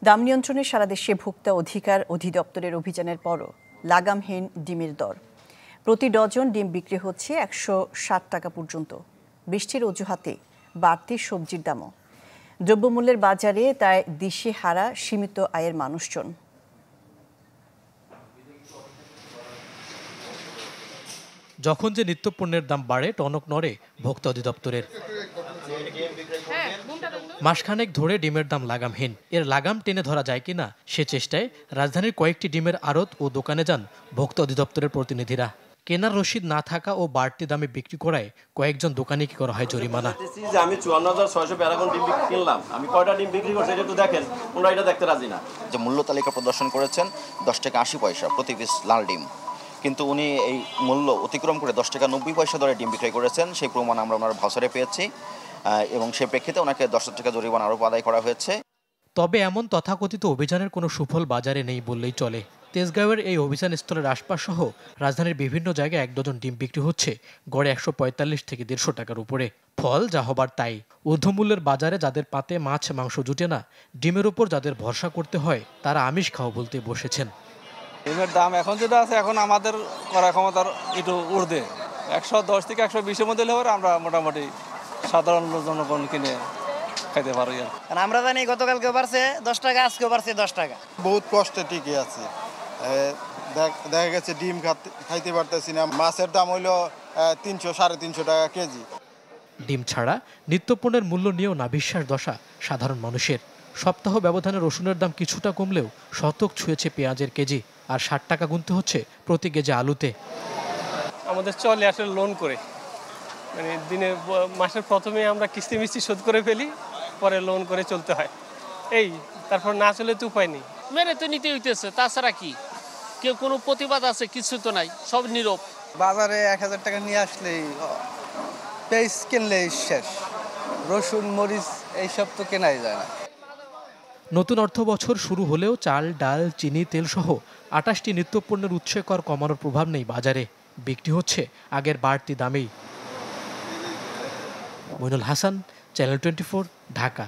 দাম নিয়ন্ত্রণে সারা দেশে ভোক্তা অধিকার অধিদপ্তরের অভিযানের পরও লাগামহীন ডিমের দর। প্রতি ডজন ডিম বিক্রি হচ্ছে 160 টাকা পর্যন্ত। বৃষ্টির অজুহাতে বাড়তি সবজির দামও। দ্রব্যমূল্যের বাজারে তাই দিশেহারা সীমিত আয়ের মানুষজন। যখন যে নিত্যপণ্যের দাম বাড়ে টনক নড়ে ভোক্তা অধিদপ্তরের। মাসখানেক ধরে ডিমের দাম লাগামহীন। এর লাগাম টেনে ধরা যায় কিনা সে চেষ্টায় রাজধানীর কয়েকটি ডিমের আড়ত ও দোকানে যান ভোক্তা অধিদপ্তরের প্রতিনিধিরা। কেনার রসিদ না থাকা ও বাড়তি দামে বিক্রি করায় কয়েকজন দোকানিকে করা হয় জরিমানা। আমি 54,600 প্যারাগন ডিম কিনলাম, আমি কয়টা ডিম বিক্রি করছি এটা একটু দেখেন, ওনারা এটা দেখতে রাজি না। যে মূল্য তালিকা প্রদর্শন করেছেন 10 টাকা 80 পয়সা প্রতি পিস লাল ডিম, কিন্তু উনি এই মূল্য অতিক্রম করে 10 টাকা 90 পয়সা দরে ডিম বিক্রয় করেছেন। সেই প্রমাণ আমরা ওনার ভাউচারে পেয়েছি এবং সেই প্রেক্ষিতে ওনাকে 10 টাকা জরিমানা আরোপ আদায় করা হয়েছে। তবে এমন তথাকথিত অভিযানের কোনো সুফল বাজারে নেই বললেই চলে। তেজগাঁওয়ের এই অভিযান স্থলের আশপাশ সহ রাজধানীর বিভিন্ন জায়গায় এক ডজন ডিম বিক্রি হচ্ছে গড়ে 145 থেকে 150 টাকার উপরে। ফল যা হবার তাই। ঊর্ধ্বমূল্যের বাজারে যাদের পাতে মাছ মাংস জুটে না, ডিমের উপর যাদের ভরসা করতে হয় তারা আমিষ খাওয়া বলতে বসেছেন। ডিমের দাম এখন যেটা আছে, এখন আমাদের করার ক্ষমতার একটু ঊর্ধ্বে 110 থেকে 120-এর মধ্যে হলে আমরা মোটামুটি সাধারণ জনগণ কিনে খাইতে পারি। আমরা জানি গতকালকে বাড়ছে 10 টাকা, আজকেও বাড়ছে 10 টাকা। বহুত কষ্টে টিকে আছে। দেখা গেছে ডিম খাইতে পারতেছি না। মাছের দাম হইলো 300-350 টাকা কেজি। ডিম ছাড়া নিত্যপণ্যের মূল্য নিয়েও নাভিশ্বাস দশা সাধারণ মানুষের। সপ্তাহ ব্যবধানে রসুনের দাম কিছুটা কমলেও শতক ছুঁয়েছে পেঁয়াজের কেজি, আর 60 টাকা গুনতে হচ্ছে প্রতি কেজি আলুতে। আমাদের চলে আসলে লোন করে, মানে মাসের প্রথমে আমরা কিস্তি মিস্তি শোধ করে ফেলি, পরে লোন করে চলতে হয়। তারপর না চলে তো উপায় নেই, মেনে তো নিতে হইতেছে। তাছাড়া কি কেউ কোনো প্রতিবাদ আছে? কিছু তো নাই, সব নীরব। বাজারে 1000 টাকা নিয়ে আসলেই পেঁয়াজ কিনলেই শেষ, রসুন মরিচ এইসব তো কেনাই যায় না। নতুন অর্থ বছর শুরু হলেও চাল ডাল চিনি তেল সহ 28টি নিত্যপণ্যের উৎসে কর কমানোর প্রভাব নেই বাজারে। বিক্রি হচ্ছে আগের বাড়তি দামেই। মইনুল হাসান, চ্যানেল 24, ঢাকা।